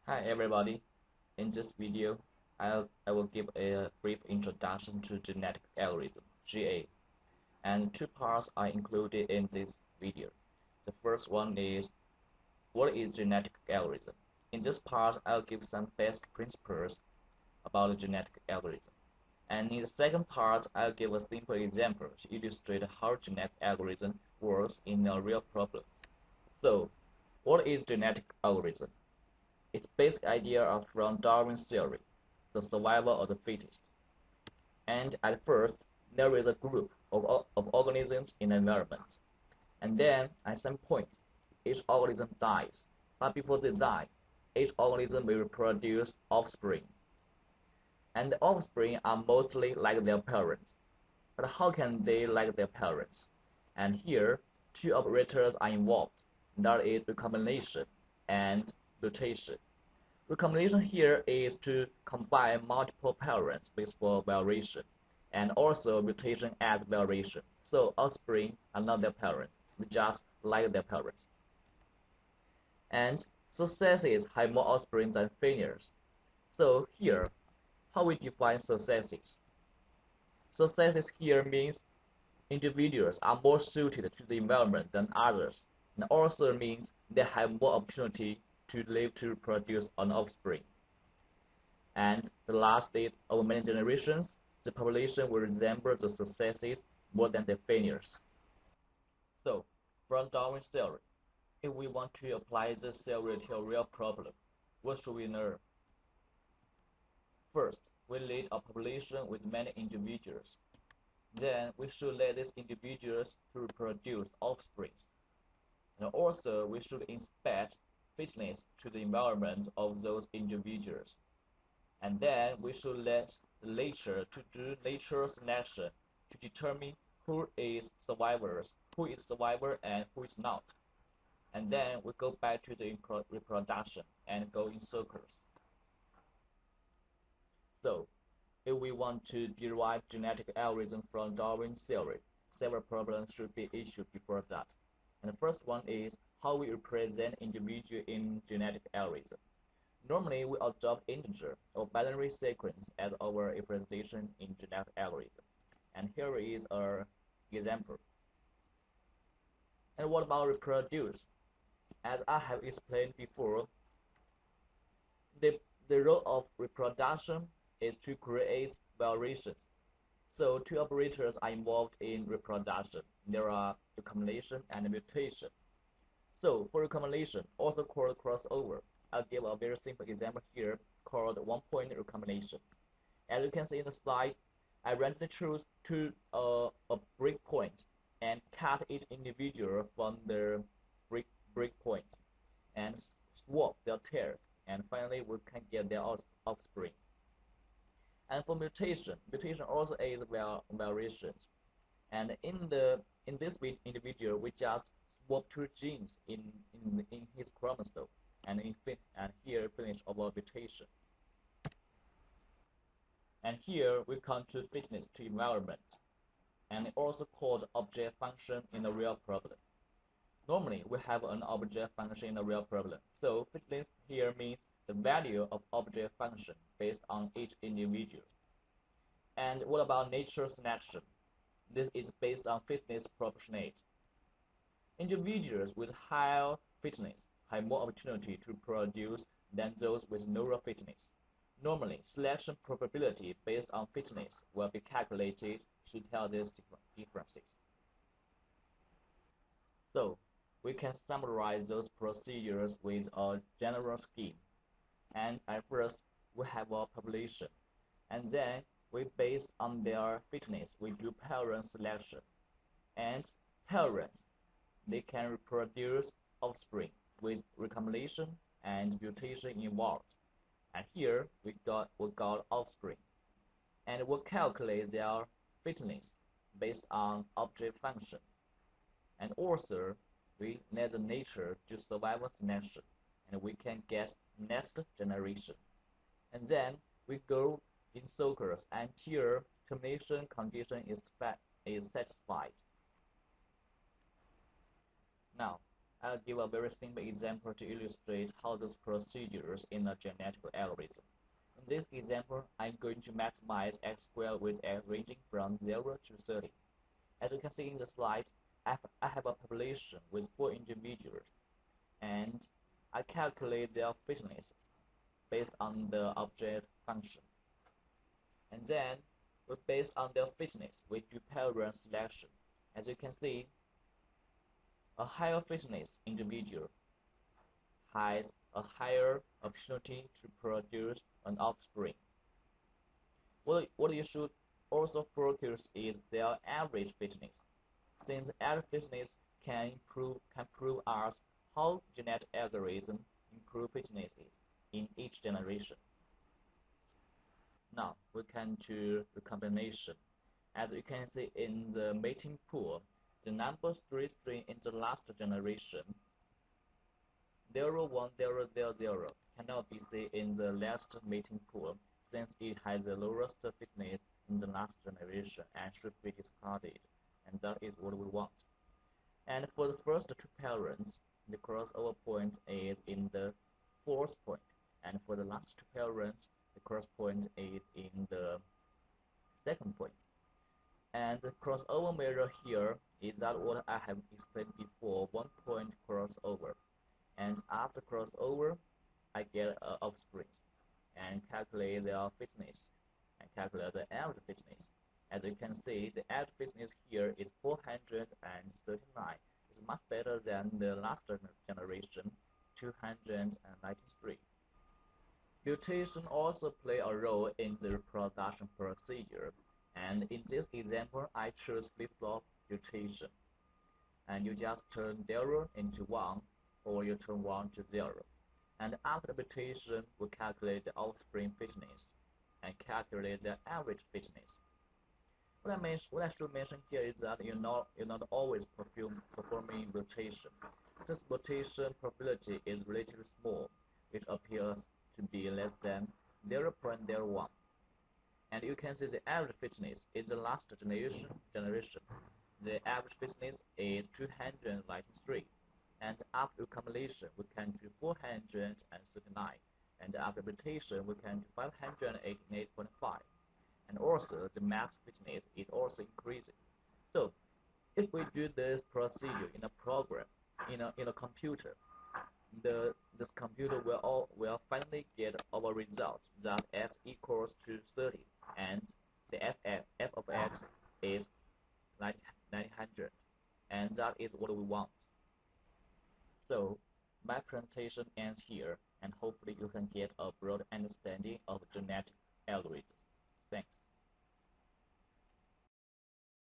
Hi everybody, in this video I will give a brief introduction to genetic algorithm, GA, and two parts are included in this video. The first one is what is genetic algorithm. In this part I'll give some basic principles about the genetic algorithm. And in the second part I'll give a simple example to illustrate how genetic algorithm works in a real problem. So, what is genetic algorithm? Its basic idea are from Darwin's theory, the survival of the fittest. And at first, there is a group of organisms in the environment. And then, at some point, each organism dies. But before they die, each organism will produce offspring. And the offspring are mostly like their parents. But how can they like their parents? And here, two operators are involved. That is recombination and mutation. Recombination here is to combine multiple parents with for variation, and also mutation adds variation. So offspring are not their parents, they just like their parents. And successes have more offspring than failures. So here, how we define successes? Successes here means individuals are more suited to the environment than others, and also means they have more opportunity to live to produce an offspring. And the last is over many generations, the population will resemble the successes more than the failures. So, from Darwin's theory, if we want to apply this theory to a real problem, what should we learn? First, we need a population with many individuals. Then we should let these individuals to reproduce offspring. And also we should inspect fitness to the environment of those individuals. And then we should let nature to do nature selection to determine who is survivors, who is survivor and who is not. And then we go back to the reproduction and go in circles. So, if we want to derive genetic algorithm from Darwin's theory, several problems should be issued before that. And the first one is how we represent individual in genetic algorithm. Normally, we adopt integer or binary sequence as our representation in genetic algorithm. And here is an example. And what about reproduce? As I have explained before, the role of reproduction is to create variations. So two operators are involved in reproduction. There are recombination and mutation. So for recombination, also called crossover, I'll give a very simple example here called one-point recombination. As you can see in the slide, I randomly choose a breakpoint and cut each individual from the breakpoint and swap their pairs, and finally we can get their offspring. And for mutation also is variations. And in this individual, we just swap two genes in his chromosome, and here finish our mutation. And here we come to fitness to environment, and also called object function in the real problem. Normally, we have an object function in a real problem. So fitness here means the value of object function based on each individual. And what about nature selection? This is based on fitness proportionate. Individuals with higher fitness have more opportunity to produce than those with lower fitness. Normally, selection probability based on fitness will be calculated to tell these differences. So, we can summarize those procedures with a general scheme. And at first, we have a population. And then, based on their fitness, we do parent selection. And parents, they can reproduce offspring with recombination and mutation involved. And here, we got offspring. And we'll calculate their fitness based on object function. And also, we let the nature do survival selection, and we can get next generation. And then we go in circles until termination condition is satisfied. Now, I'll give a very simple example to illustrate how this procedures in a genetic algorithm. In this example, I'm going to maximize x squared with x ranging from 0 to 30. As you can see in the slide, I have a population with 4 individuals, and I calculate their fitness based on the object function. And then, based on their fitness, we do parent selection. As you can see, a higher fitness individual has a higher opportunity to produce an offspring. What you should also focus is their average fitness, since average fitness can prove us how genetic algorithms improve fitnesses in each generation. Now we come to recombination. As you can see in the mating pool, the number 3 string in the last generation 01000 cannot be seen in the last mating pool, since it has the lowest fitness in the last generation and should be discarded, and that is what we want. And for the first two parents, the crossover point is in the fourth point, and for the last two parents, the cross point is in the second point. And the crossover measure here is that what I have explained before, 1 point crossover. And after crossover, I get offspring and calculate their fitness and calculate the average fitness. As you can see, the average fitness here is 439. It's much better than the last generation, 293. Mutation also play a role in the reproduction procedure, and in this example, I choose flip-flop mutation. And you just turn 0 into 1, or you turn 1 to 0. And after mutation, we calculate the offspring fitness and calculate the average fitness. What I should mention here is that you're not always performing mutation. Since mutation probability is relatively small, which appears to be less than 0.01. And you can see the average fitness in the last generation. The average fitness is 293. And after accumulation, we can do 439, and after mutation, we can do 588.5, and also the mass fitness is also increasing. So, if we do this procedure in a program, in a computer, this computer will finally get our result that x equals to 30, and the f of x is 900, and that is what we want. So, my presentation ends here, and hopefully you can get a broad understanding of genetic algorithms.